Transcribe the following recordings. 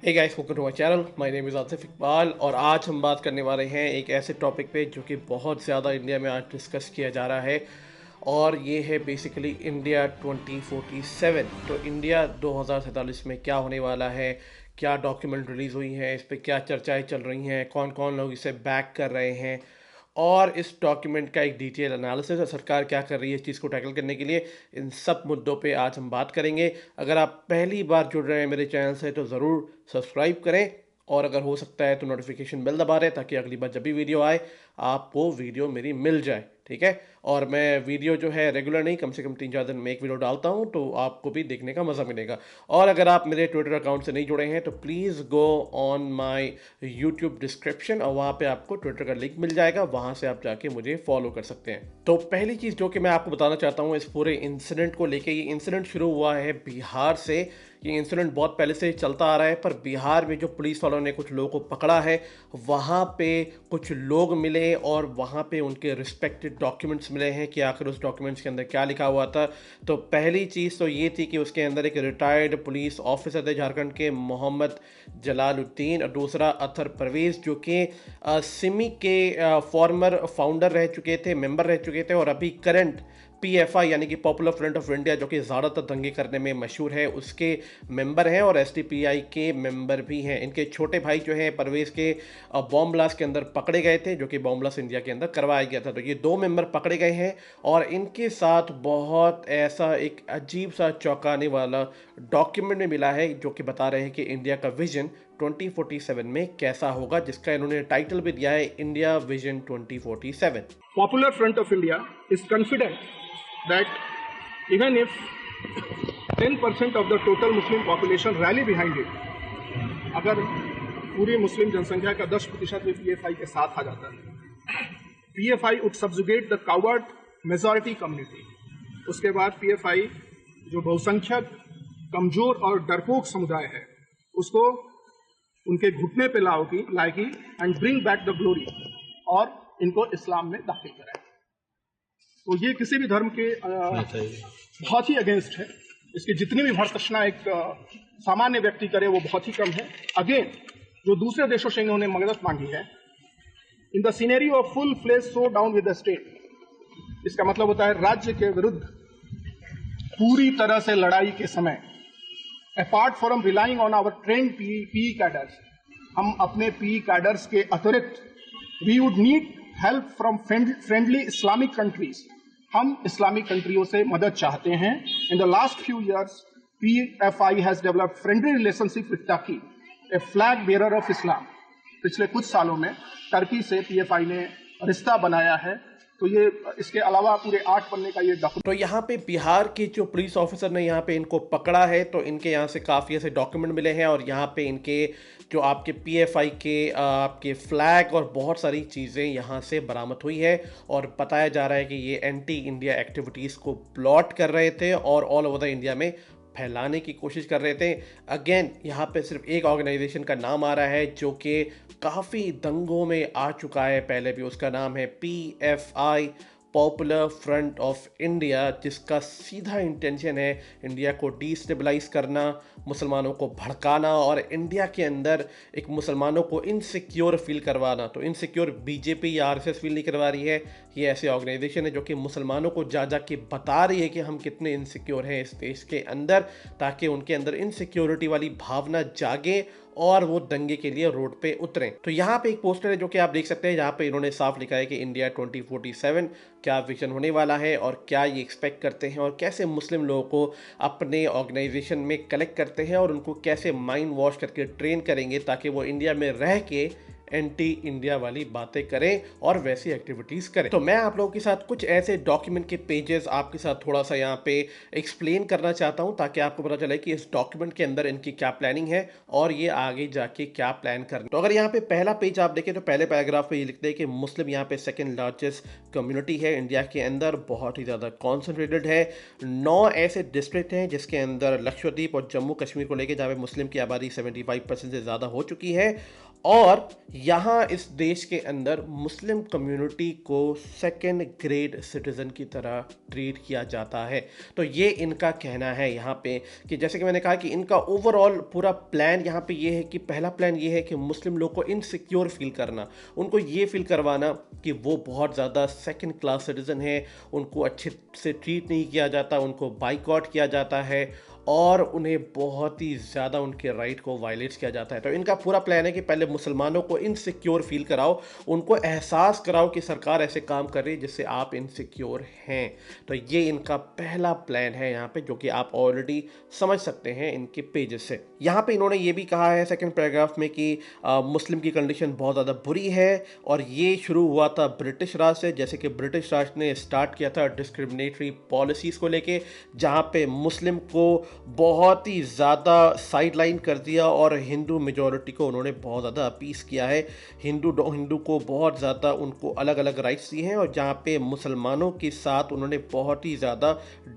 Hey guys, welcome to my channel. My name is Asif Iqbal और आज हम बात करने वाले हैं एक ऐसे टॉपिक पे जो कि बहुत ज़्यादा इंडिया में आज डिस्कस किया जा रहा है और ये है बेसिकली इंडिया 2047। तो इंडिया 2047 में क्या होने वाला है, क्या डॉक्यूमेंट रिलीज़ हुई हैं, इस पे क्या चर्चाएं चल रही हैं, कौन कौन लोग इसे बैक कर रहे हैं और इस डॉक्यूमेंट का एक डिटेल एनालिसिस है, सरकार क्या कर रही है इस चीज़ को टैकल करने के लिए। इन सब मुद्दों पे आज हम बात करेंगे। अगर आप पहली बार जुड़ रहे हैं मेरे चैनल से तो ज़रूर सब्सक्राइब करें और अगर हो सकता है तो नोटिफिकेशन बेल दबा दें ताकि अगली बार जब भी वीडियो आए आपको वीडियो मेरी मिल जाए, ठीक है। और मैं वीडियो जो है रेगुलर नहीं, कम से कम 3-4 दिन में एक वीडियो डालता हूँ तो आपको भी देखने का मज़ा मिलेगा। और अगर आप मेरे ट्विटर अकाउंट से नहीं जुड़े हैं तो please go on my YouTube description और वहाँ पे आपको ट्विटर का लिंक मिल जाएगा, वहाँ से आप जाके मुझे फॉलो कर सकते हैं। तो पहली चीज़ जो कि मैं आपको बताना चाहता हूँ इस पूरे इंसिडेंट को लेके, ये इंसिडेंट शुरू हुआ है बिहार से। ये इंसिडेंट बहुत पहले से चलता आ रहा है पर बिहार में जो पुलिस वालों ने कुछ लोगों को पकड़ा है, वहाँ पे कुछ लोग मिले और वहाँ पे उनके रिस्पेक्टेड डॉक्यूमेंट्स मिले हैं कि आखिर उस डॉक्यूमेंट्स के अंदर क्या लिखा हुआ था। तो पहली चीज़ तो ये थी कि उसके अंदर एक रिटायर्ड पुलिस ऑफिसर थे झारखंड के, मोहम्मद जलालुद्दीन, और दूसरा अतर परवेज़ जो कि सिमी के फॉर्मर फाउंडर रह चुके थे, मेंबर रह चुके थे और अभी करंट पीएफआई यानी कि पॉपुलर फ्रंट ऑफ इंडिया जो कि ज़्यादातर दंगे करने में मशहूर है उसके मेंबर हैं और एसडीपीआई के मेंबर भी हैं। इनके छोटे भाई जो हैं परवेज़ के बॉम्ब ब्लास्ट के अंदर पकड़े गए थे, जो कि बॉम्ब ब्लास्ट इंडिया के अंदर करवाया गया था। तो ये दो मेंबर पकड़े गए हैं और इनके साथ बहुत ऐसा एक अजीब सा चौंकाने वाला डॉक्यूमेंट में मिला है जो कि बता रहे हैं कि इंडिया का विजन 2047 में कैसा होगा, जिसका इन्होंने टाइटल भी दिया है India vision 2047। Popular Front of India is confident that even if 10% of the total Muslim population rally behind it, अगर पूरी मुस्लिम जनसंख्या का 10% भी पीएफआई के साथ आ जाता है, PFI would subjugate the coward majority community। उसके बाद पीएफआई जो बहुसंख्यक कमजोर और डरपोक समुदाय है उसको उनके घुटने पे लाएगी and bring back the glory, और इनको इस्लाम में दाखिल कराए। तो ये किसी भी धर्म के बहुत ही अगेंस्ट है। इसकी जितनी भी भर्त्सना एक सामान्य व्यक्ति करे वो बहुत ही कम है। अगेन जो दूसरे देशों से इन्होंने मदद मांगी है, in the scenario of full fledged showdown with the state, इसका मतलब होता है राज्य के विरुद्ध पूरी तरह से लड़ाई के समय, apart from relying on our trained PE cadres, हम अपने पीई कैडर्स के अतिरिक्त we would need help from friendly Islamic countries. हम इस्लामिक कंट्रियों से मदद चाहते हैं। In the last few years PFI has developed friendly relationship with Turkey, a flag bearer of Islam. पिछले कुछ सालों में टर्की से पीएफआई ने रिश्ता बनाया है। तो ये इसके अलावा पूरे 8 पन्ने का ये डॉक्यूमेंट। तो यहाँ पे बिहार के जो पुलिस ऑफिसर ने यहाँ पे इनको पकड़ा है तो इनके यहाँ से काफ़ी ऐसे डॉक्यूमेंट मिले हैं और यहाँ पे इनके जो आपके पीएफआई के आपके फ्लैग और बहुत सारी चीज़ें यहाँ से बरामद हुई है और बताया जा रहा है कि ये एंटी इंडिया एक्टिविटीज़ को प्लॉट कर रहे थे और ऑल ओवर द इंडिया में फैलाने की कोशिश कर रहे थे। अगेन यहाँ पे सिर्फ एक ऑर्गेनाइजेशन का नाम आ रहा है जो कि काफ़ी दंगों में आ चुका है पहले भी, उसका नाम है PFI, popular front of India, जिसका सीधा इंटेंशन है इंडिया को डिस्टेबलाइज करना, मुसलमानों को भड़काना और इंडिया के अंदर एक मुसलमानों को इनसिक्योर फील करवाना। तो इनसिक्योर बीजेपी या आरएसएस फील नहीं करवा रही है, ये ऐसी ऑर्गेनाइजेशन है जो कि मुसलमानों को जा जा के बता रही है कि हम कितने इनसिक्योर हैं इस देश के अंदर, ताकि उनके अंदर इनसिक्योरिटी वाली भावना जागे और वो दंगे के लिए रोड पे उतरें। तो यहाँ पे एक पोस्टर है जो कि आप देख सकते हैं, जहाँ पे इन्होंने साफ लिखा है कि इंडिया 2047 क्या विजन होने वाला है और क्या ये एक्सपेक्ट करते हैं और कैसे मुस्लिम लोगों को अपने ऑर्गेनाइजेशन में कलेक्ट करते हैं और उनको कैसे माइंड वॉश करके ट्रेन करेंगे ताकि वो इंडिया में रह के एंटी इंडिया वाली बातें करें और वैसी एक्टिविटीज़ करें। तो मैं आप लोगों के साथ कुछ ऐसे डॉक्यूमेंट के पेजेस आपके साथ थोड़ा सा यहाँ पे एक्सप्लेन करना चाहता हूँ ताकि आपको पता चले कि इस डॉक्यूमेंट के अंदर इनकी क्या प्लानिंग है और ये आगे जाके क्या प्लान करना। तो अगर यहाँ पे पहला पेज आप देखें तो पहले पैराग्राफ पे ये लिखते हैं कि मुस्लिम यहाँ पे सेकेंड लार्जेस्ट कम्युनिटी है इंडिया के अंदर, बहुत ही ज़्यादा कॉन्सेंट्रेटेड है। 9 ऐसे डिस्ट्रिक्ट हैं जिसके अंदर लक्षद्वीप और जम्मू कश्मीर को लेकर जहाँ पे मुस्लिम की आबादी 75% से ज़्यादा हो चुकी है और यहाँ इस देश के अंदर मुस्लिम कम्युनिटी को सेकंड ग्रेड सिटीज़न की तरह ट्रीट किया जाता है। तो ये इनका कहना है यहाँ पे कि जैसे कि मैंने कहा कि इनका ओवरऑल पूरा प्लान यहाँ पे ये है कि पहला प्लान ये है कि मुस्लिम लोग को इनसिक्योर फील करना, उनको ये फील करवाना कि वो बहुत ज़्यादा सेकंड क्लास सिटीज़न है, उनको अच्छे से ट्रीट नहीं किया जाता, उनको बाइकआउट किया जाता है और उन्हें बहुत ही ज़्यादा उनके राइट को वायलेट किया जाता है। तो इनका पूरा प्लान है कि पहले मुसलमानों को इनसिक्योर फील कराओ, उनको एहसास कराओ कि सरकार ऐसे काम कर रही है जिससे आप इनसिक्योर हैं। तो ये इनका पहला प्लान है यहाँ पे, जो कि आप ऑलरेडी समझ सकते हैं इनके पेजेस से। यहाँ पे इन्होंने ये भी कहा है सेकंड पैराग्राफ में कि मुस्लिम की कंडीशन बहुत ज़्यादा बुरी है और ये शुरू हुआ था ब्रिटिश राज से। जैसे कि ब्रिटिश राज ने स्टार्ट किया था डिस्क्रिमिनेटरी पॉलिसीज़ को लेके, जहाँ पे मुस्लिम को बहुत ही ज़्यादा साइडलाइन कर दिया और हिंदू मेजॉरिटी को उन्होंने बहुत ज़्यादा अपीस किया है। हिंदू को बहुत ज़्यादा उनको अलग अलग राइट्स दिए हैं और जहाँ पे मुसलमानों के साथ उन्होंने बहुत ही ज़्यादा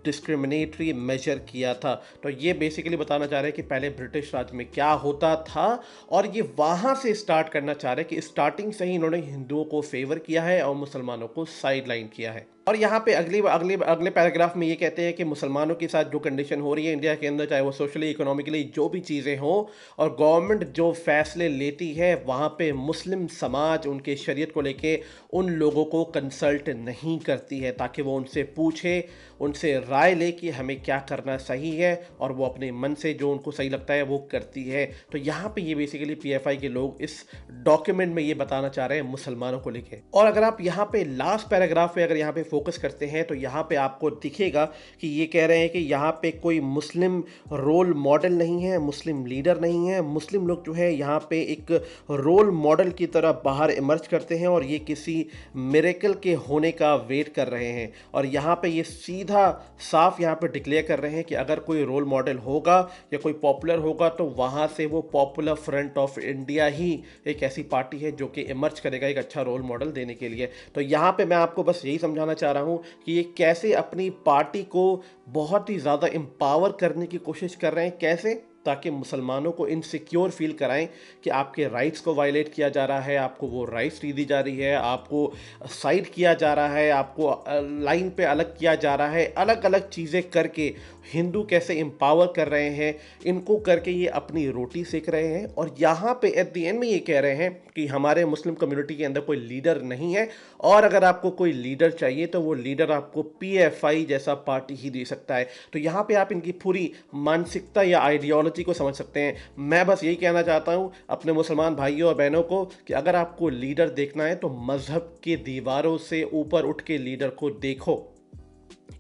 डिस्क्रिमिनेटरी मेजर किया था। तो ये बेसिकली बताना चाह रहे हैं कि पहले ब्रिटिश राज में क्या होता था और ये वहाँ से स्टार्ट करना चाह रहे हैं कि स्टार्टिंग से ही इन्होंने हिंदुओं को फेवर किया है और मुसलमानों को साइडलाइन किया है। और यहाँ पे अगले पैराग्राफ में ये कहते हैं कि मुसलमानों के साथ जो कंडीशन हो रही है इंडिया के अंदर, चाहे वो सोशली इकोनॉमिकली जो भी चीज़ें हों, और गवर्नमेंट जो फैसले लेती है वहाँ पे मुस्लिम समाज उनके शरीयत को लेके उन लोगों को कंसल्ट नहीं करती है, ताकि वो उनसे पूछे, उनसे राय ले कि हमें क्या करना सही है, और वो अपने मन से जो उनको सही लगता है वो करती है। तो यहाँ पे ये बेसिकली पीएफआई के लोग इस डॉक्यूमेंट में ये बताना चाह रहे हैं मुसलमानों को लेके। और अगर आप यहाँ पे लास्ट पैराग्राफ पे अगर यहाँ पे फोकस करते हैं तो यहाँ पे आपको दिखेगा कि ये कह रहे हैं कि यहाँ पे कोई मुस्लिम रोल मॉडल नहीं है, मुस्लिम लीडर नहीं है। मुस्लिम लोग जो है यहाँ पे एक रोल मॉडल की तरह बाहर इमर्ज करते हैं और ये किसी मिरेकल के होने का वेट कर रहे हैं। और यहाँ पे ये सीधा साफ यहाँ पे डिक्लेयर कर रहे हैं कि अगर कोई रोल मॉडल होगा या कोई पॉपुलर होगा तो वहाँ से वो पॉपुलर फ्रंट ऑफ इंडिया ही एक ऐसी पार्टी है जो कि इमर्ज करेगा एक अच्छा रोल मॉडल देने के लिए। तो यहाँ पे मैं आपको बस यही समझाना चाह रहा हूँ कि ये कैसे अपनी पार्टी को बहुत ही ज़्यादा एम्पावर करने की कोशिश कर रहे हैं, कैसे, ताकि मुसलमानों को इनसिक्योर फील कराएं कि आपके राइट्स को वायलेट किया जा रहा है, आपको वो राइट्स नहीं दी जा रही है, आपको साइड किया जा रहा है, आपको लाइन पे अलग किया जा रहा है। अलग अलग चीज़ें करके हिंदू कैसे एम्पावर कर रहे हैं, इनको करके ये अपनी रोटी सेक रहे हैं। और यहाँ पे एट द एंड में ये कह रहे हैं कि हमारे मुस्लिम कम्युनिटी के अंदर कोई लीडर नहीं है, और अगर आपको कोई लीडर चाहिए तो वो लीडर आपको पीएफआई जैसा पार्टी ही दे सकता है। तो यहाँ पे आप इनकी पूरी मानसिकता या आइडियोलॉजी को समझ सकते हैं। मैं बस यही कहना चाहता हूँ अपने मुसलमान भाइयों और बहनों को कि अगर आपको लीडर देखना है तो मजहब के दीवारों से ऊपर उठ के लीडर को देखो।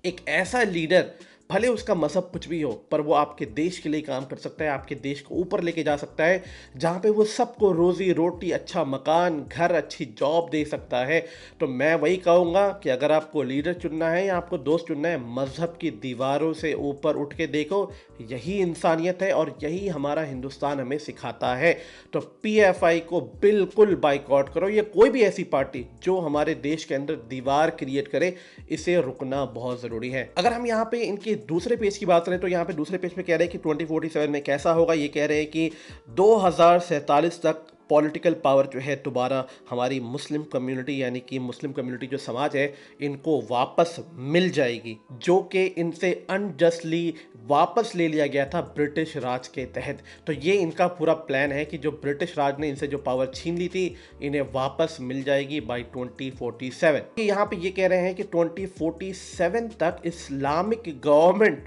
एक ऐसा लीडर, भले उसका मजहब कुछ भी हो, पर वो आपके देश के लिए काम कर सकता है, आपके देश को ऊपर लेके जा सकता है, जहाँ पे वो सबको रोजी रोटी, अच्छा मकान, घर, अच्छी जॉब दे सकता है। तो मैं वही कहूँगा कि अगर आपको लीडर चुनना है या आपको दोस्त चुनना है, मजहब की दीवारों से ऊपर उठ के देखो। यही इंसानियत है और यही हमारा हिंदुस्तान हमें सिखाता है। तो पीएफआई को बिल्कुल बाइकआउट करो। ये कोई भी ऐसी पार्टी जो हमारे देश के अंदर दीवार क्रिएट करे, इसे रुकना बहुत ज़रूरी है। अगर हम यहाँ पे इनके दूसरे पेज की बात करें तो यहाँ पे दूसरे पेज पे कह रहे हैं कि 2047 में कैसा होगा। ये कह रहे हैं कि 2047 तक पॉलिटिकल पावर जो है दोबारा हमारी मुस्लिम कम्युनिटी, यानी कि मुस्लिम कम्युनिटी जो समाज है, इनको वापस मिल जाएगी, जो कि इनसे अनजस्टली वापस ले लिया गया था ब्रिटिश राज के तहत। तो ये इनका पूरा प्लान है कि जो ब्रिटिश राज ने इनसे जो पावर छीन ली थी, इन्हें वापस मिल जाएगी बाई 2047। यहाँ पे ये कह रहे हैं कि 2047 तक इस्लामिक गवर्नमेंट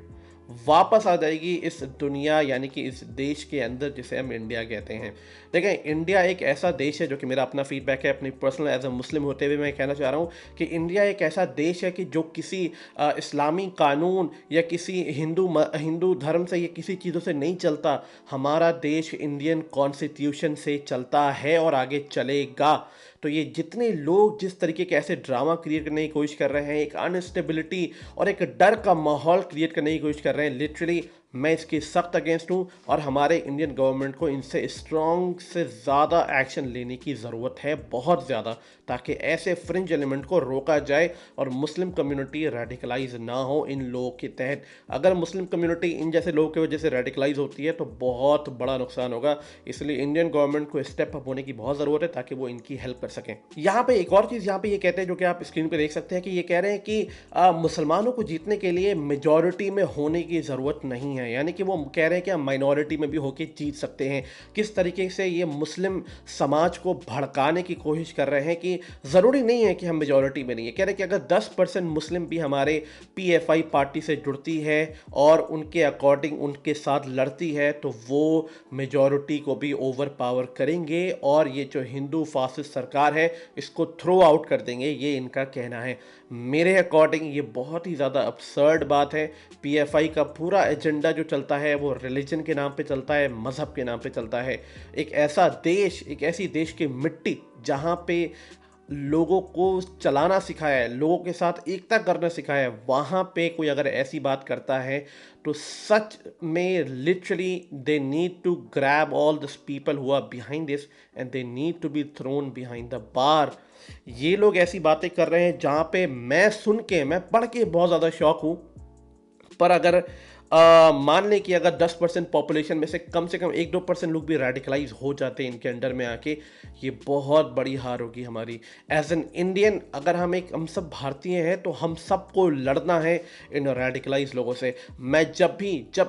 वापस आ जाएगी इस दुनिया, यानी कि इस देश के अंदर, जिसे हम इंडिया कहते हैं। देखें, इंडिया एक ऐसा देश है, जो कि मेरा अपना फीडबैक है अपनी पर्सनल एज अ मुस्लिम होते हुए मैं कहना चाह रहा हूँ कि इंडिया एक ऐसा देश है कि जो किसी इस्लामी कानून या किसी हिंदू धर्म से या किसी चीज़ों से नहीं चलता। हमारा देश इंडियन कॉन्स्टिट्यूशन से चलता है और आगे चलेगा। तो ये जितने लोग जिस तरीके के ऐसे ड्रामा क्रिएट करने की कोशिश कर रहे हैं, एक अनस्टेबिलिटी और एक डर का माहौल क्रिएट करने की कोशिश कर रहे हैं, लिटरली मैं इसके सख्त अगेंस्ट हूँ और हमारे इंडियन गवर्नमेंट को इनसे स्ट्रॉन्ग से ज़्यादा एक्शन लेने की ज़रूरत है, बहुत ज़्यादा, ताकि ऐसे फ्रिंज एलिमेंट को रोका जाए और मुस्लिम कम्युनिटी रेडिकलाइज ना हो इन लोगों के तहत। अगर मुस्लिम कम्युनिटी इन जैसे लोगों की वजह से रेडिकलाइज होती है तो बहुत बड़ा नुकसान होगा। इसलिए इंडियन गवर्नमेंट को स्टेप अप होने की बहुत ज़रूरत है ताकि वो इनकी हेल्प कर सकें। यहाँ पे एक और चीज़ यहाँ पे ये कहते हैं, जो कि आप स्क्रीन पे देख सकते हैं, कि ये कह रहे हैं कि मुसलमानों को जीतने के लिए मेजॉरिटी में होने की ज़रूरत नहीं है, यानी कि वो कह रहे हैं कि हम माइनॉरिटी में भी होकर जीत सकते हैं। किस तरीके से ये मुस्लिम समाज को भड़काने की कोशिश कर रहे हैं कि ज़रूरी नहीं है कि हम मेजॉरिटी में नहीं है। कह रहे हैं कि अगर 10% मुस्लिम भी हमारे पीएफआई पार्टी से जुड़ती है और उनके अकॉर्डिंग उनके साथ लड़ती है तो वो मेजॉरिटी को भी ओवर पावर करेंगे और ये जो हिंदू फासिस्ट सरकार है इसको थ्रो आउट कर देंगे, ये इनका कहना है। मेरे अकॉर्डिंग ये बहुत ही ज़्यादा absurd बात है। पीएफआई का पूरा एजेंडा जो चलता है वो रिलीजन के नाम पे चलता है, मज़हब के नाम पे चलता है। एक ऐसा देश, एक ऐसी देश की मिट्टी जहाँ पे लोगों को चलाना सिखाया है, लोगों के साथ एकता करना सिखाया है, वहाँ पे कोई अगर ऐसी बात करता है तो सच में literally they need to grab all this people who are behind this and they need to be thrown behind the bar. ये लोग ऐसी बातें कर रहे हैं जहाँ पे मैं सुन के, मैं पढ़ के बहुत ज़्यादा शौक हूँ। पर अगर मान लें कि अगर 10% पॉपुलेशन में से कम 1-2% लोग भी रेडिकलाइज हो जाते हैं इनके अंडर में आके, ये बहुत बड़ी हार होगी हमारी एज एन इंडियन। अगर हम सब भारतीय हैं तो हम सबको लड़ना है इन रेडिकलाइज लोगों से। मैं जब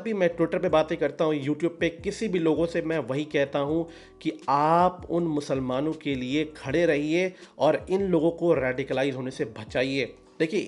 भी मैं ट्विटर पे बातें करता हूँ, यूट्यूब पे किसी भी लोगों से, मैं वही कहता हूँ कि आप उन मुसलमानों के लिए खड़े रहिए और इन लोगों को रेडिकलाइज होने से बचाइए। देखिए,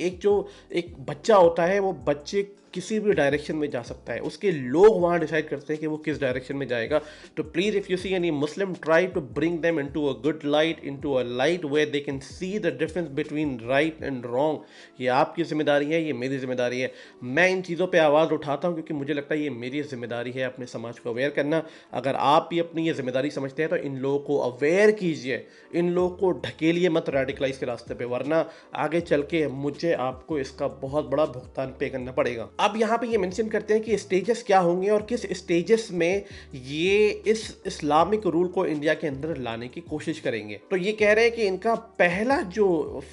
एक बच्चा होता है, वो बच्चे किसी भी डायरेक्शन में जा सकता है, उसके लोग वहाँ डिसाइड करते हैं कि वो किस डायरेक्शन में जाएगा। तो please if you see any Muslim, try to bring them into a good light, into a light where they can see the difference between right and wrong. ये आपकी जिम्मेदारी है, ये मेरी जिम्मेदारी है। मैं इन चीज़ों पे आवाज़ उठाता हूँ क्योंकि मुझे लगता है ये मेरी जिम्मेदारी है अपने समाज को अवेयर करना। अगर आप भी अपनी ये जिम्मेदारी समझते हैं तो इन लोगों को अवेयर कीजिए, इन लोगों को ढकेलिए मत रेडिकलाइज के रास्ते पे, वरना आगे चल के मुझे आपको इसका बहुत बड़ा भुगतान पे करना पड़ेगा। अब यहाँ पे ये मेंशन करते हैं कि स्टेजेस क्या होंगे और किस स्टेजेस में ये इस इस्लामिक रूल को इंडिया के अंदर लाने की कोशिश करेंगे। तो ये कह रहे हैं कि इनका पहला जो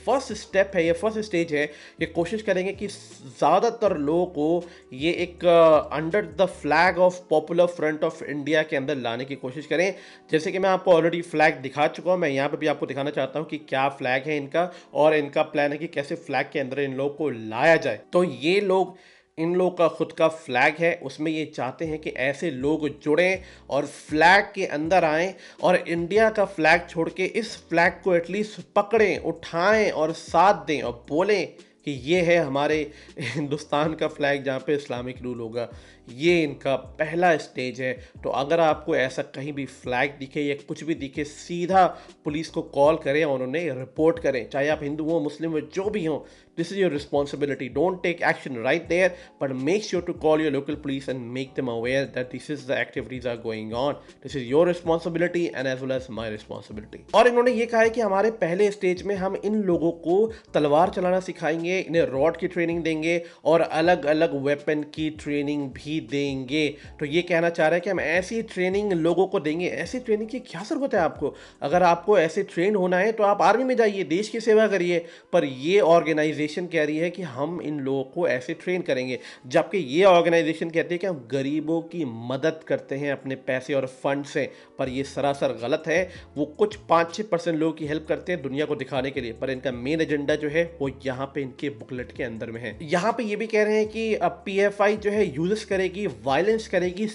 फर्स्ट स्टेप है, ये फर्स्ट स्टेज है, ये कोशिश करेंगे कि ज़्यादातर लोगों को ये एक under the flag of popular front of India के अंदर लाने की कोशिश करें। जैसे कि मैं आपको ऑलरेडी फ्लैग दिखा चुका हूँ, मैं यहाँ पे भी आपको दिखाना चाहता हूँ कि क्या फ्लैग है इनका और इनका प्लान है कि कैसे फ्लैग के अंदर इन लोगों को लाया जाए। तो ये लोग, इन लोग का खुद का फ्लैग है, उसमें ये चाहते हैं कि ऐसे लोग जुड़ें और फ्लैग के अंदर आएं और इंडिया का फ्लैग छोड़ के इस फ्लैग को एटलीस्ट पकड़ें, उठाएं और साथ दें और बोलें कि ये है हमारे हिंदुस्तान का फ्लैग जहाँ पे इस्लामिक रूल होगा। ये इनका पहला स्टेज है। तो अगर आपको ऐसा कहीं भी फ्लैग दिखे या कुछ भी दिखे, सीधा पुलिस को कॉल करें और उन्हें रिपोर्ट करें, चाहे आप हिंदू हो, मुस्लिम हो, जो भी हो। This is your responsibility. Don't take action right there, but make sure to call your local police and make them aware that this is the activities are going on. This is your responsibility and as well as my responsibility. और इन्होंने ये कहा है कि हमारे पहले stage में हम इन लोगों को तलवार चलाना सिखाएंगे, इन्हें रॉड की ट्रेनिंग देंगे और अलग अलग वेपन की ट्रेनिंग भी देंगे। तो ये कहना चाह रहे हैं कि हम ऐसी ट्रेनिंग लोगों को देंगे। ऐसी ट्रेनिंग की क्या ज़रूरत है आपको? अगर आपको ऐसे ट्रेन होना है तो आप आर्मी में जाइए, देश की सेवा करिए। पर ये ऑर्गेनाइजेशन कह रही है कि हम इन लोगों को ऐसे ट्रेन करेंगे, जबकि ये ऑर्गेनाइजेशन कहती है कि हम गरीबों की मदद करते हैं अपने पैसे और फंड से। पर ये सरासर गलत है। वो कुछ 5-6% लोगों की हेल्प करते हैं दुनिया को दिखाने के लिए, पर इनका मेन एजेंडा जो है वो यहाँ पे इनके बुकलेट के अंदर में है। यहाँ पे ये भी कह रहे हैं कि अब पीएफआई जो है यूज करेगी, वायलेंस करेगी,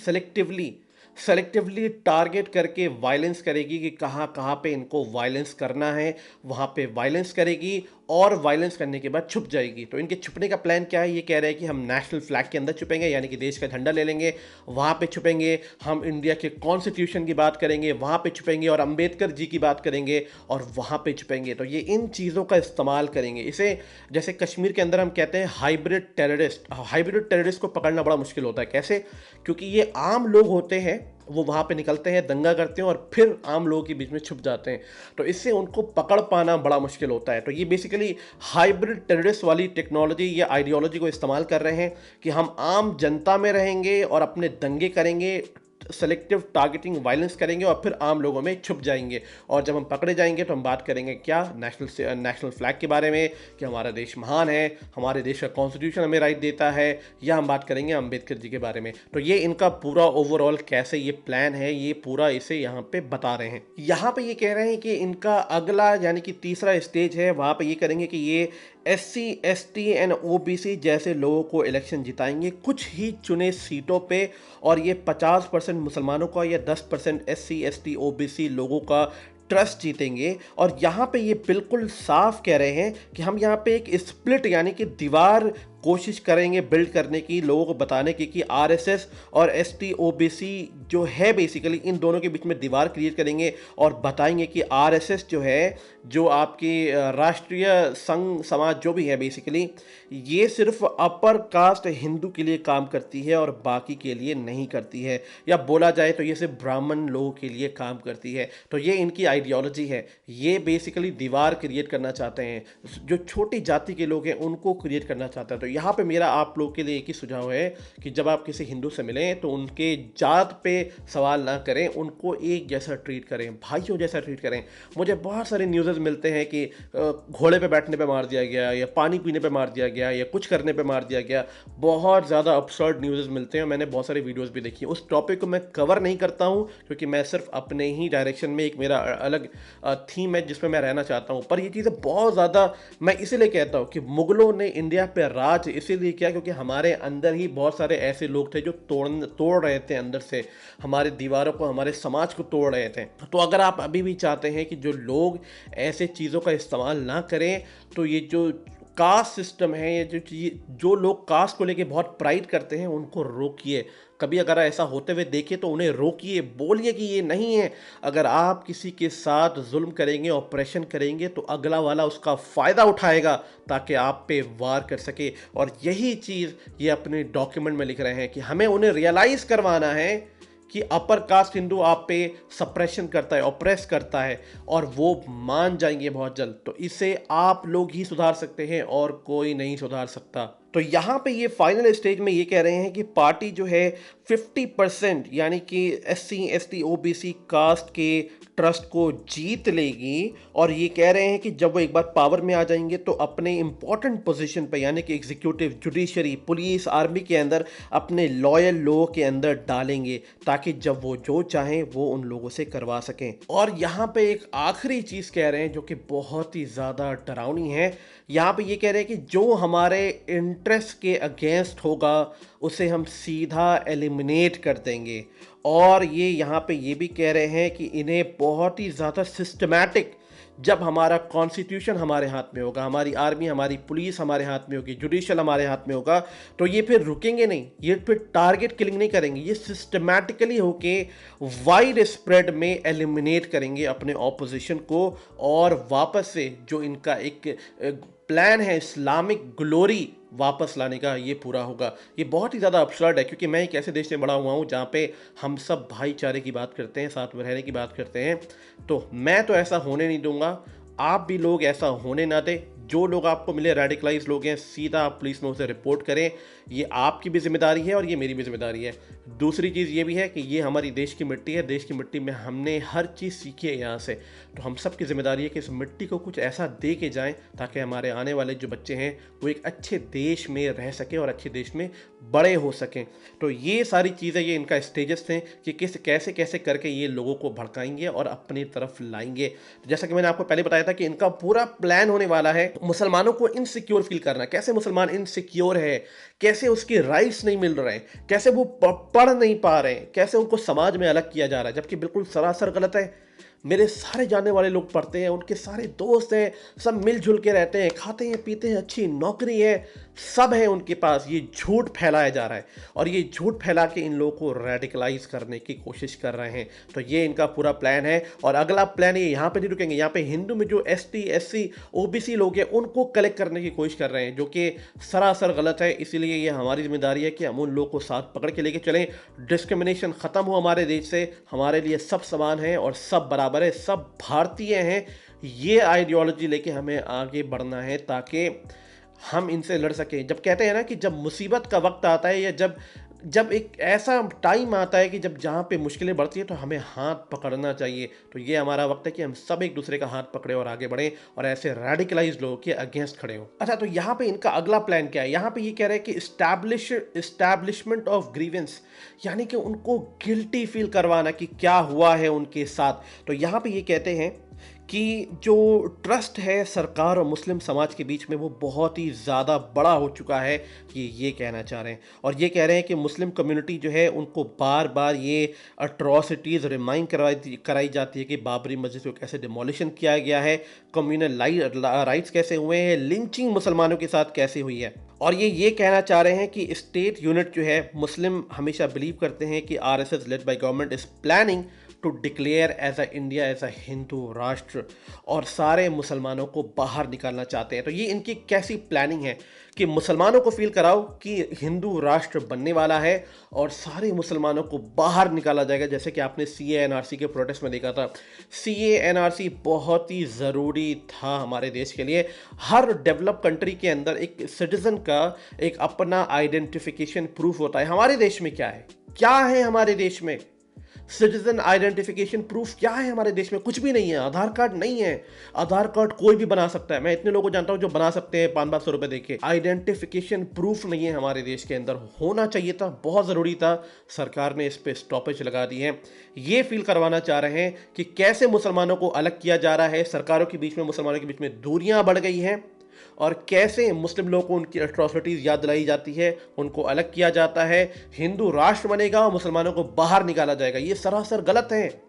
सेलेक्टिवली टारगेट करके वायलेंस करेगी कि कहाँ कहाँ पे इनको वायलेंस करना है, वहाँ पे वायलेंस करेगी और वायलेंस करने के बाद छुप जाएगी। तो इनके छुपने का प्लान क्या है? ये कह रहे हैं कि हम नेशनल फ्लैग के अंदर छुपेंगे, यानी कि देश का झंडा ले लेंगे, वहाँ पे छुपेंगे। हम इंडिया के कॉन्स्टिट्यूशन की बात करेंगे, वहाँ पे छुपेंगे, और अंबेडकर जी की बात करेंगे और वहाँ पे छुपेंगे। तो ये इन चीज़ों का इस्तेमाल करेंगे। इसे जैसे कश्मीर के अंदर हम कहते हैं हाइब्रिड टेररिस्ट को पकड़ना बड़ा मुश्किल होता है। कैसे? क्योंकि ये आम लोग होते हैं वो वहाँ पे निकलते हैं, दंगा करते हैं और फिर आम लोगों के बीच में छुप जाते हैं। तो इससे उनको पकड़ पाना बड़ा मुश्किल होता है। तो ये बेसिकली हाइब्रिड टेररिस्ट वाली टेक्नोलॉजी या आइडियोलॉजी को इस्तेमाल कर रहे हैं कि हम आम जनता में रहेंगे और अपने दंगे करेंगे, सेलेक्टिव टारगेटिंग वायलेंस करेंगे और फिर आम लोगों में छुप जाएंगे। और जब हम पकड़े जाएंगे तो हम बात करेंगे क्या, नेशनल फ्लैग के बारे में कि हमारा देश महान है, हमारे देश का कॉन्स्टिट्यूशन हमें राइट देता है, या हम बात करेंगे अम्बेडकर जी के बारे में। तो ये इनका पूरा ओवरऑल कैसे ये प्लान है, ये पूरा इसे यहाँ पे बता रहे हैं। यहाँ पे ये कह रहे हैं कि इनका अगला यानी कि तीसरा स्टेज है, वहाँ पे ये करेंगे कि ये SC ST एंड OBC जैसे लोगों को इलेक्शन जिताएंगे कुछ ही चुने सीटों पे, और ये 50% मुसलमानों का या 10% SC ST OBC लोगों का ट्रस्ट जीतेंगे। और यहाँ पे ये बिल्कुल साफ कह रहे हैं कि हम यहाँ पे एक स्प्लिट यानी कि दीवार कोशिश करेंगे बिल्ड करने की, लोगों को बताने की कि RSS और ST OBC जो है बेसिकली इन दोनों के बीच में दीवार क्रिएट करेंगे और बताएंगे कि RSS जो है, जो आपकी राष्ट्रीय संघ समाज जो भी है बेसिकली, ये सिर्फ अपर कास्ट हिंदू के लिए काम करती है और बाकी के लिए नहीं करती है, या बोला जाए तो ये सिर्फ ब्राह्मण लोगों के लिए काम करती है। तो ये इनकी आइडियोलॉजी है। ये बेसिकली दीवार क्रिएट करना चाहते हैं, जो छोटी जाति के लोग हैं उनको क्रिएट करना चाहता है। तो यहाँ पे मेरा आप लोग के लिए एक ही सुझाव है कि जब आप किसी हिंदू से मिलें तो उनके जात पे सवाल ना करें, उनको एक जैसा ट्रीट करें, भाइयों जैसा ट्रीट करें। मुझे बहुत सारे न्यूज़ मिलते हैं कि घोड़े पे बैठने पे मार दिया गया, या पानी पीने पे मार दिया गया, या कुछ करने पे मार दिया गया। बहुत ज़्यादा अब्सर्ड न्यूज़ मिलते हैं, मैंने बहुत सारी वीडियोज़ भी देखी। उस टॉपिक को मैं कवर नहीं करता हूँ क्योंकि मैं सिर्फ अपने ही डायरेक्शन में, एक मेरा अलग थीम है जिसमें मैं रहना चाहता हूँ। पर ये चीज़ें बहुत ज़्यादा मैं इसीलिए कहता हूँ कि मुगलों ने इंडिया पे राज इसीलिए किया क्योंकि हमारे अंदर ही बहुत सारे ऐसे लोग थे जो तोड़ रहे थे अंदर से, हमारे दीवारों को, हमारे समाज को तोड़ रहे थे। तो अगर आप अभी भी चाहते हैं कि जो लोग ऐसे चीज़ों का इस्तेमाल ना करें, तो ये जो कास्ट सिस्टम है, ये जो लोग कास्ट को लेके बहुत प्राइड करते हैं, उनको रोकिए। कभी अगर ऐसा होते हुए देखे तो उन्हें रोकिए, बोलिए कि ये नहीं है। अगर आप किसी के साथ जुल्म करेंगे, ऑपरेशन करेंगे, तो अगला वाला उसका फ़ायदा उठाएगा ताकि आप पे वार कर सके। और यही चीज़ ये अपने डॉक्यूमेंट में लिख रहे हैं कि हमें उन्हें रियलाइज़ करवाना है कि अपर कास्ट हिंदू आप पे सप्रेशन करता है, ऑप्रेस करता है, और वो मान जाएंगे बहुत जल्द। तो इसे आप लोग ही सुधार सकते हैं और कोई नहीं सुधार सकता। तो यहाँ पे ये फाइनल स्टेज में ये कह रहे हैं कि पार्टी जो है 50% यानी कि SC ST OBC कास्ट के ट्रस्ट को जीत लेगी, और ये कह रहे हैं कि जब वो एक बार पावर में आ जाएंगे तो अपने इंपॉर्टेंट पोजीशन पे यानी कि एग्जीक्यूटिव, जुडिशरी, पुलिस, आर्मी के अंदर अपने लॉयल लोगों के अंदर डालेंगे ताकि जब वो जो चाहें वो उन लोगों से करवा सकें। और यहाँ पे एक आखिरी चीज़ कह रहे हैं जो कि बहुत ही ज़्यादा डरावनी है। यहाँ पे ये कह रहे हैं कि जो हमारे इंटरेस्ट के अगेंस्ट होगा उसे हम सीधा एलिमिनेट कर देंगे। और ये यहाँ पे ये भी कह रहे हैं कि इन्हें बहुत ही ज़्यादा सिस्टमैटिक, जब हमारा कॉन्स्टिट्यूशन हमारे हाथ में होगा, हमारी आर्मी, हमारी पुलिस हमारे हाथ में होगी, जुडिशल हमारे हाथ में होगा, तो ये फिर रुकेंगे नहीं, ये फिर टारगेट किलिंग नहीं करेंगे, ये सिस्टमैटिकली होके वाइड स्प्रेड में एलिमिनेट करेंगे अपने ऑपोजिशन को। और वापस से जो इनका एक प्लान है इस्लामिक ग्लोरी वापस लाने का, ये पूरा होगा। ये बहुत ही ज़्यादा अब्सर्ड है क्योंकि मैं एक ऐसे देश में बड़ा हुआ हूँ जहाँ पे हम सब भाईचारे की बात करते हैं, साथ में रहने की बात करते हैं। तो मैं तो ऐसा होने नहीं दूंगा, आप भी लोग ऐसा होने ना दें। जो लोग आपको मिले रेडिकलाइज लोग हैं, सीधा आप पुलिस में उसे रिपोर्ट करें। ये आपकी भी जिम्मेदारी है और ये मेरी भी जिम्मेदारी है। दूसरी चीज़ ये भी है कि ये हमारी देश की मिट्टी है, देश की मिट्टी में हमने हर चीज़ सीखी है यहाँ से। तो हम सब की जिम्मेदारी है कि इस मिट्टी को कुछ ऐसा दे के जाएँ ताकि हमारे आने वाले जो बच्चे हैं वो एक अच्छे देश में रह सकें और अच्छे देश में बड़े हो सकें। तो ये सारी चीज़ें, ये इनका स्टेजेस थे कि कैसे कैसे करके ये लोगों को भड़काएंगे और अपनी तरफ लाएंगे। तो जैसा कि मैंने आपको पहले बताया था कि इनका पूरा प्लान होने वाला है मुसलमानों को इनसिक्योर फील करना। कैसे मुसलमान इनसिक्योर है, कैसे उसके राइट्स नहीं मिल रहे हैं, कैसे वो पढ़ नहीं पा रहे हैं, कैसे उनको समाज में अलग किया जा रहा है, जबकि बिल्कुल सरासर गलत है। मेरे सारे जानने वाले लोग पढ़ते हैं, उनके सारे दोस्त हैं, सब मिलजुल के रहते हैं, खाते हैं पीते हैं, अच्छी नौकरी है, सब है उनके पास। ये झूठ फैलाया जा रहा है और ये झूठ फैला के इन लोगों को रेडिकलाइज करने की कोशिश कर रहे हैं। तो ये इनका पूरा प्लान है। और अगला प्लान ये यहाँ पे नहीं रुकेंगे, यहाँ पे हिंदू में जो ST SC OBC लोग हैं उनको कलेक्ट करने की कोशिश कर रहे हैं, जो कि सरासर गलत है। इसीलिए ये हमारी जिम्मेदारी है कि हम उन लोग को साथ पकड़ के लेके चलें, डिस्क्रिमिनेशन ख़त्म हो हमारे देश से। हमारे लिए सब समान है और सब बराबर है, सब भारतीय हैं। ये आइडियोलॉजी लेके हमें आगे बढ़ना है ताकि हम इनसे लड़ सकें। जब कहते हैं ना कि जब मुसीबत का वक्त आता है या जब जब एक ऐसा टाइम आता है कि जब जहाँ पे मुश्किलें बढ़ती हैं तो हमें हाथ पकड़ना चाहिए। तो ये हमारा वक्त है कि हम सब एक दूसरे का हाथ पकड़े और आगे बढ़ें और ऐसे रेडिकलाइज लोगों के अगेंस्ट खड़े हों। अच्छा, तो यहाँ पे इनका अगला प्लान क्या है? यहाँ पे ये कह रहे हैं कि इस्टेब्लिशमेंट ऑफ ग्रीवेंस, यानी कि उनको गिल्टी फील करवाना कि क्या हुआ है उनके साथ। तो यहाँ पे ये कहते हैं कि जो ट्रस्ट है सरकार और मुस्लिम समाज के बीच में वो बहुत ही ज़्यादा बड़ा हो चुका है, ये कहना चाह रहे हैं। और ये कह रहे हैं कि मुस्लिम कम्युनिटी जो है उनको बार बार ये अट्रॉसिटीज़ रिमाइंड कराई जाती है कि बाबरी मस्जिद को कैसे डिमोलिशन किया गया है, कम्युनल राइट्स कैसे हुए हैं, लिंचिंग मुसलमानों के साथ कैसे हुई है। और ये कहना चाह रहे हैं कि स्टेट यूनिट जो है, मुस्लिम हमेशा बिलीव करते हैं कि RSS led by government is planning to declare as a India as a Hindu rashtra और सारे मुसलमानों को बाहर निकालना चाहते हैं। तो ये इनकी कैसी प्लानिंग है कि मुसलमानों को फील कराओ कि हिंदू राष्ट्र बनने वाला है और सारे मुसलमानों को बाहर निकाला जाएगा। जैसे कि आपने CA NRC के प्रोटेस्ट में देखा था। CA NRC बहुत ही ज़रूरी था हमारे देश के लिए। हर डेवलप कंट्री के अंदर एक सिटीज़न का एक अपना आइडेंटिफिकेशन प्रूफ होता है। हमारे देश में क्या है? क्या है हमारे देश में? सिटीजन आइडेंटिफिकेशन प्रूफ क्या है हमारे देश में? कुछ भी नहीं है। आधार कार्ड नहीं है। आधार कार्ड कोई भी बना सकता है। मैं इतने लोगों को जानता हूं जो बना सकते हैं 500-500 रुपए देके। आइडेंटिफिकेशन प्रूफ नहीं है हमारे देश के अंदर। होना चाहिए था, बहुत ज़रूरी था। सरकार ने इस पे स्टॉपेज लगा दी है। ये फील करवाना चाह रहे हैं कि कैसे मुसलमानों को अलग किया जा रहा है, सरकारों के बीच में मुसलमानों के बीच में दूरियां बढ़ गई हैं और कैसे मुस्लिम लोगों को उनकी एट्रॉसिटीज़ याद दिलाई जाती है, उनको अलग किया जाता है। हिंदू राष्ट्र बनेगा और मुसलमानों को बाहर निकाला जाएगा। ये सरासर गलत है।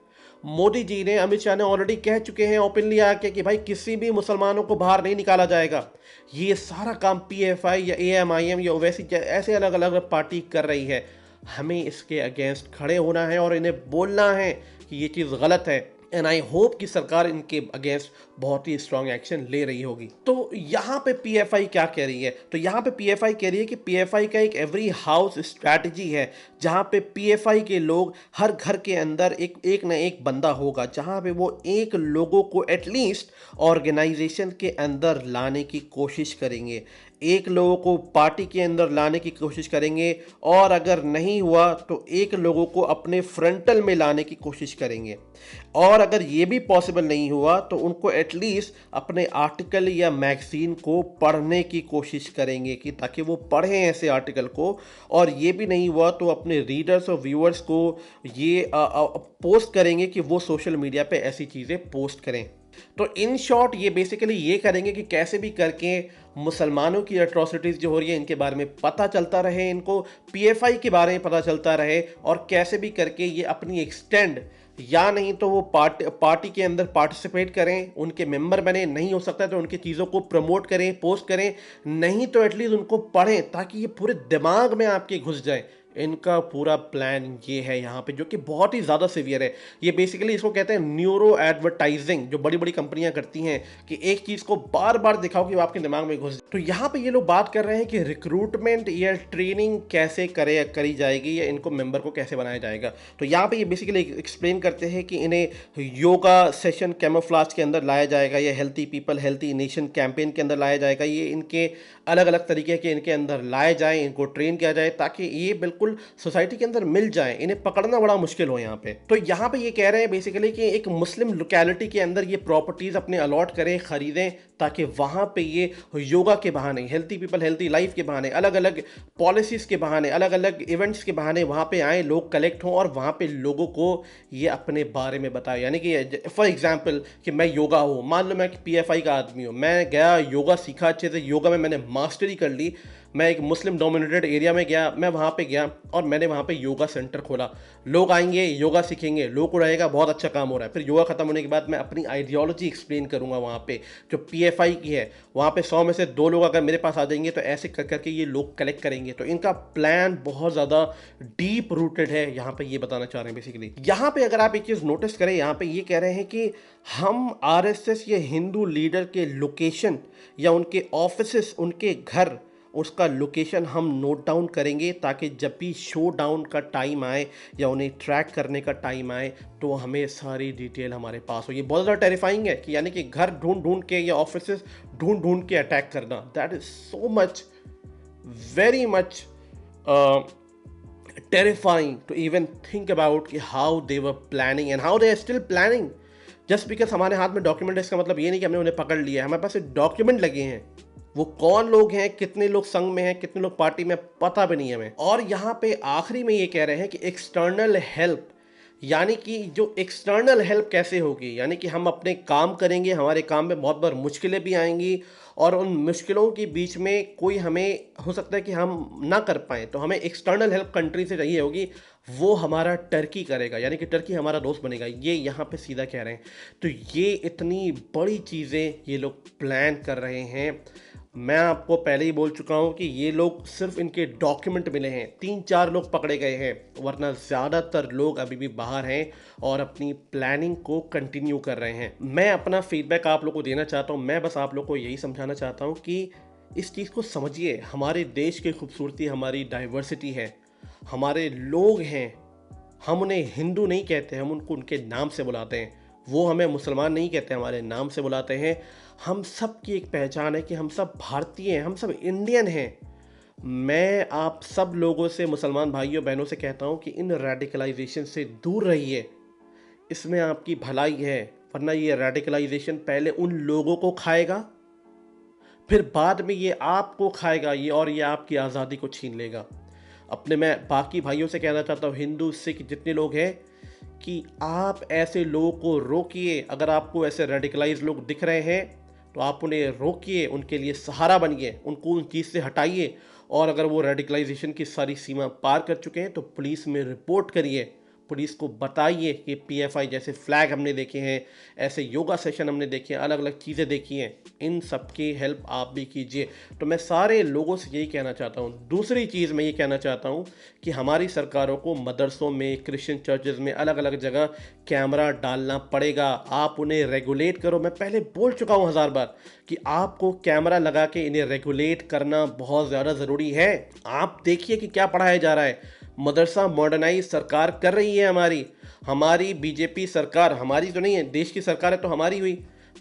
मोदी जी ने, अमित शाह ने ऑलरेडी कह चुके हैं ओपनली आके कि भाई किसी भी मुसलमानों को बाहर नहीं निकाला जाएगा। ये सारा काम PFI या AMIM या वैसी ऐसे अलग अलग पार्टी कर रही है। हमें इसके अगेंस्ट खड़े होना है और इन्हें बोलना है कि ये चीज़ गलत है। एंड आई होप कि सरकार इनके अगेंस्ट बहुत ही स्ट्रॉन्ग एक्शन ले रही होगी। तो यहाँ पे PFI क्या कह रही है? तो यहाँ पे PFI कह रही है कि PFI का एक एवरी हाउस स्ट्रैटेजी है, जहाँ पे PFI के लोग हर घर के अंदर एक ना एक बंदा होगा, जहाँ पे वो एक लोगों को एटलीस्ट ऑर्गेनाइजेशन के अंदर लाने की कोशिश करेंगे, एक लोगों को पार्टी के अंदर लाने की कोशिश करेंगे और अगर नहीं हुआ तो एक लोगों को अपने फ्रंटल में लाने की कोशिश करेंगे। और अगर ये भी पॉसिबल नहीं हुआ तो उनको एटलीस्ट अपने आर्टिकल या मैगजीन को पढ़ने की कोशिश करेंगे कि ताकि वो पढ़ें ऐसे आर्टिकल को। और ये भी नहीं हुआ तो अपने रीडर्स और व्यूअर्स को ये पोस्ट करेंगे कि वो सोशल मीडिया पे ऐसी चीज़ें पोस्ट करें। तो इन शॉर्ट ये बेसिकली ये करेंगे कि कैसे भी करके मुसलमानों की एट्रॉसिटीज़ जो हो रही है इनके बारे में पता चलता रहे, इनको PFI के बारे में पता चलता रहे और कैसे भी करके ये अपनी एक्सटेंड, या नहीं तो वो पार्टी के अंदर पार्टिसिपेट करें, उनके मेंबर बने, नहीं हो सकता तो उनकी चीज़ों को प्रमोट करें, पोस्ट करें, नहीं तो एटलीस्ट उनको पढ़ें ताकि ये पूरे दिमाग में आपके घुस जाए। इनका पूरा प्लान ये है यहाँ पे, जो कि बहुत ही ज़्यादा सीवियर है। ये बेसिकली इसको कहते हैं न्यूरो एडवर्टाइजिंग, जो बड़ी बड़ी कंपनियां करती हैं कि एक चीज़ को बार बार दिखाओ कि वो आपके दिमाग में घुस। तो यहाँ पे ये लोग बात कर रहे हैं कि रिक्रूटमेंट या ट्रेनिंग कैसे करी जाएगी या इनको मेंबर को कैसे बनाया जाएगा। तो यहाँ पे ये बेसिकली एक्सप्लेन करते हैं कि इन्हें योगा सेशन कैमोफ्लाज के अंदर लाया जाएगा या healthy people healthy nation campaign के अंदर लाया जाएगा। ये इनके अलग अलग तरीके के इनके अंदर लाए जाए, इनको ट्रेन किया जाए ताकि ये बिल्कुल सोसाइटी के अंदर मिल जाए, इन्हें पकड़ना बड़ा मुश्किल हो यहाँ पे। तो यहाँ पे ये कह रहे हैं बेसिकली कि एक मुस्लिम लोकेलिटी के अंदर ये प्रॉपर्टीज अपने अलॉट करें, खरीदें, ताकि वहाँ पे ये योगा के बहाने, हेल्थी पीपल हेल्थी लाइफ के बहाने, अलग अलग पॉलिसीज़ के बहाने, अलग अलग इवेंट्स के बहाने वहाँ पे आए, लोग कलेक्ट हों और वहाँ पे लोगों को ये अपने बारे में बताए। यानी कि फॉर एग्जाम्पल कि मैं योगा हूँ, मान लो मैं PFI का आदमी हूँ, मैं गया योगा सीखा अच्छे से, योगा में मैंने मास्टरी कर ली, मैं एक मुस्लिम डोमिनेटेड एरिया में गया, मैं वहाँ पे गया और मैंने वहाँ पे योगा सेंटर खोला। लोग आएंगे, योगा सीखेंगे, लोग को रहेगा बहुत अच्छा काम हो रहा है। फिर योगा खत्म होने के बाद मैं अपनी आइडियोलॉजी एक्सप्लेन करूँगा वहाँ पे, जो पीएफआई की है। वहाँ पे 100 में से 2 लोग अगर मेरे पास आ जाएंगे तो ऐसे कर करके ये लोग कलेक्ट करेंगे। तो इनका प्लान बहुत ज़्यादा डीप रूटेड है, यहाँ पे ये बताना चाह रहे हैं बेसिकली। यहाँ पे अगर आप एक चीज़ नोटिस करें, यहाँ पे ये कह रहे हैं कि हम आरएसएस या हिंदू लीडर के लोकेशन या उनके ऑफिसेस, उनके घर, उसका लोकेशन हम नोट डाउन करेंगे ताकि जब भी शो डाउन का टाइम आए या उन्हें ट्रैक करने का टाइम आए तो हमें सारी डिटेल हमारे पास हो। ये बहुत ज़्यादा टेरिफाइंग है कि यानी कि घर ढूंढ ढूंढ के या ऑफिसेस ढूंढ ढूंढ के अटैक करना, that is so much, very much terrifying to even think about कि how they were planning and how they are still planning. Just because हमारे हाथ में डॉक्यूमेंट है इसका मतलब ये नहीं कि हमने उन्हें पकड़ लिया है। हमारे पास डॉक्यूमेंट लगे हैं। वो कौन लोग हैं, कितने लोग संघ में हैं, कितने लोग पार्टी में, पता भी नहीं है हमें। और यहाँ पे आखिरी में ये कह रहे हैं कि एक्सटर्नल हेल्प, यानी कि जो एक्सटर्नल हेल्प कैसे होगी, यानी कि हम अपने काम करेंगे, हमारे काम में बहुत बार मुश्किलें भी आएंगी और उन मुश्किलों के बीच में कोई हमें हो सकता है कि हम ना कर पाएँ, तो हमें एक्सटर्नल हेल्प कंट्री से चाहिए होगी। वो हमारा टर्की करेगा, यानी कि टर्की हमारा दोस्त बनेगा, ये यहाँ पे सीधा कह रहे हैं। तो ये इतनी बड़ी चीज़ें ये लोग प्लान कर रहे हैं। मैं आपको पहले ही बोल चुका हूँ कि ये लोग सिर्फ इनके डॉक्यूमेंट मिले हैं, 3-4 लोग पकड़े गए हैं, वरना ज़्यादातर लोग अभी भी बाहर हैं और अपनी प्लानिंग को कंटिन्यू कर रहे हैं। मैं अपना फीडबैक आप लोग को देना चाहता हूँ। मैं बस आप लोग को यही समझाना चाहता हूँ कि इस चीज़ को समझिए। हमारे देश की खूबसूरती हमारी डाइवर्सिटी है, हमारे लोग हैं। हम उन्हें हिंदू नहीं कहते, हम उनको उनके नाम से बुलाते हैं। वो हमें मुसलमान नहीं कहते, हमारे नाम से बुलाते हैं। हम सब की एक पहचान है कि हम सब भारतीय हैं, हम सब इंडियन हैं। मैं आप सब लोगों से, मुसलमान भाइयों बहनों से कहता हूं कि इन रेडिकलाइजेशन से दूर रहिए। इसमें आपकी भलाई है, वरना ये रेडिकलाइजेशन पहले उन लोगों को खाएगा, फिर बाद में ये आपको खाएगा, ये आपकी आज़ादी को छीन लेगा। अपने मैं बाकी भाइयों से कहना चाहता हूँ, हिंदू सिख जितने लोग हैं, कि आप ऐसे लोगों को रोकिए। अगर आपको ऐसे रेडिकलाइज लोग दिख रहे हैं तो आप उन्हें रोकिए, उनके लिए सहारा बनिए, उनको उन चीज़ से हटाइए। और अगर वो रेडिकलाइजेशन की सारी सीमा पार कर चुके हैं तो पुलिस में रिपोर्ट करिए, पुलिस को बताइए कि पीएफआई जैसे फ्लैग हमने देखे हैं, ऐसे योगा सेशन हमने देखे हैं, अलग अलग चीज़ें देखी हैं, इन सब की हेल्प आप भी कीजिए। तो मैं सारे लोगों से यही कहना चाहता हूँ। दूसरी चीज़ मैं ये कहना चाहता हूँ कि हमारी सरकारों को मदरसों में, क्रिश्चियन चर्चेज़ में, अलग अलग जगह कैमरा डालना पड़ेगा। आप उन्हें रेगुलेट करो। मैं पहले बोल चुका हूँ 1000 बार कि आपको कैमरा लगा के इन्हें रेगुलेट करना बहुत ज़्यादा ज़रूरी है। आप देखिए कि क्या पढ़ाया जा रहा है। मदरसा मॉडर्नाइज सरकार कर रही है हमारी बीजेपी सरकार, हमारी तो नहीं है, देश की सरकार है तो हमारी हुई।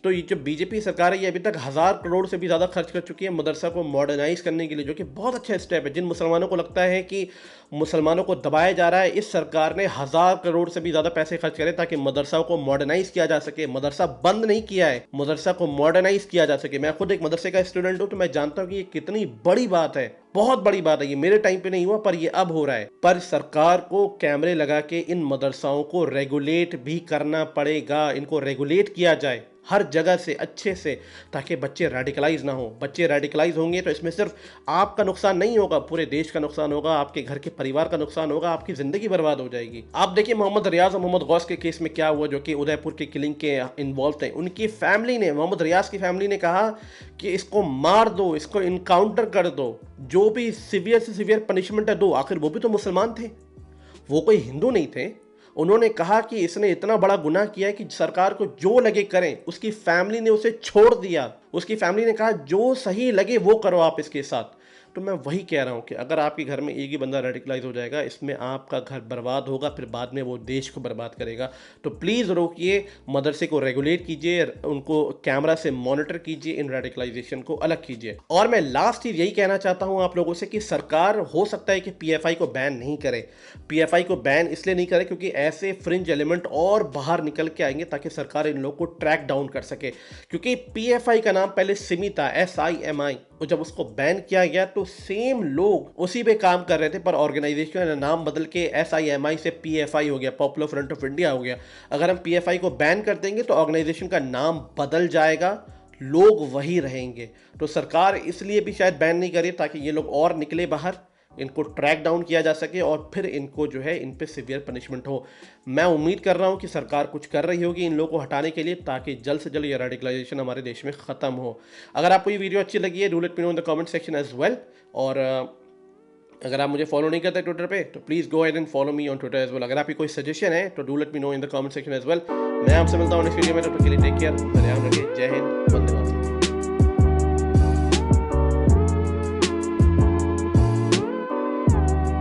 तो ये जो बीजेपी सरकार है ये अभी तक 1000 करोड़ से भी ज़्यादा खर्च कर चुकी है मदरसा को मॉडर्नाइज करने के लिए, जो कि बहुत अच्छा स्टेप है। जिन मुसलमानों को लगता है कि मुसलमानों को दबाया जा रहा है, इस सरकार ने 1000 करोड़ से भी ज़्यादा पैसे खर्च करे ताकि मदरसा को मॉडर्नाइज किया जा सके। मदरसा बंद नहीं किया है, मदरसा को मॉडर्नाइज किया जा सके। मैं खुद एक मदरसे का स्टूडेंट हूँ तो मैं जानता हूँ कि ये कितनी बड़ी बात है, बहुत बड़ी बात है। ये मेरे टाइम पे नहीं हुआ पर ये अब हो रहा है। पर सरकार को कैमरे लगा के इन मदरसाओं को रेगुलेट भी करना पड़ेगा। इनको रेगुलेट किया जाए हर जगह से अच्छे से, ताकि बच्चे रेडिकलाइज ना हो। बच्चे रेडिकलाइज होंगे तो इसमें सिर्फ आपका नुकसान नहीं होगा, पूरे देश का नुकसान होगा, आपके घर के परिवार का नुकसान होगा, आपकी ज़िंदगी बर्बाद हो जाएगी। आप देखिए मोहम्मद रियाज और मोहम्मद गौस के केस में क्या हुआ, जो कि उदयपुर के किलिंग के इन्वॉल्व थे। उनकी फैमिली ने, मोहम्मद रियाज की फैमिली ने कहा कि इसको मार दो, इसको इनकाउंटर कर दो, जो भी सीवियर से सीवियर पनिशमेंट है दो। आखिर वो भी तो मुसलमान थे, वो कोई हिंदू नहीं थे। उन्होंने कहा कि इसने इतना बड़ा गुनाह किया है कि सरकार को जो लगे करें। उसकी फैमिली ने उसे छोड़ दिया। उसकी फैमिली ने कहा जो सही लगे वो करो आप इसके साथ। तो मैं वही कह रहा हूँ कि अगर आपके घर में एक ही बंदा रेडिकलाइज हो जाएगा, इसमें आपका घर बर्बाद होगा, फिर बाद में वो देश को बर्बाद करेगा। तो प्लीज़ रोकिए, मदरसे को रेगुलेट कीजिए, उनको कैमरा से मॉनिटर कीजिए, इन रेडिकलाइजेशन को अलग कीजिए। और मैं लास्ट चीज़ यही कहना चाहता हूँ आप लोगों से कि सरकार हो सकता है कि पीएफआई को बैन नहीं करे। पीएफआई को बैन इसलिए नहीं करे क्योंकि ऐसे फ्रिंज एलिमेंट और बाहर निकल के आएंगे ताकि सरकार इन लोगों को ट्रैक डाउन कर सके। क्योंकि पीएफआई का नाम पहले सिमी था, SIMI, और जब उसको बैन किया गया तो सेम लोग उसी पे काम कर रहे थे, पर ऑर्गेनाइजेशन ने नाम बदल के SIMI से PFI हो गया, पॉपुलर फ्रंट ऑफ इंडिया हो गया। अगर हम PFI को बैन कर देंगे तो ऑर्गेनाइजेशन का नाम बदल जाएगा लोग वही रहेंगे। तो सरकार इसलिए भी शायद बैन नहीं करे ताकि ये लोग और निकले बाहर, इनको ट्रैक डाउन किया जा सके और फिर इनको जो है इन पे सिवियर पनिशमेंट हो। मैं उम्मीद कर रहा हूँ कि सरकार कुछ कर रही होगी इन लोगों को हटाने के लिए, ताकि जल्द से जल्द ये रेडिकलाइजेशन हमारे देश में ख़त्म हो। अगर आपको ये वीडियो अच्छी लगी है, do let me know in the comment section as well. और अगर आप मुझे फॉलो नहीं करते ट्विटर पे तो please go ahead and follow me on Twitter as well. अगर आपकी कोई सजेशन है तो do let me know in the comment section as well. मैं आपसे मिलता हूँ नेक्स्ट वीडियो में, तो तब तक के लिए टेक केयर, ध्यान रखिए, जय हिंद, वंदे मातरम।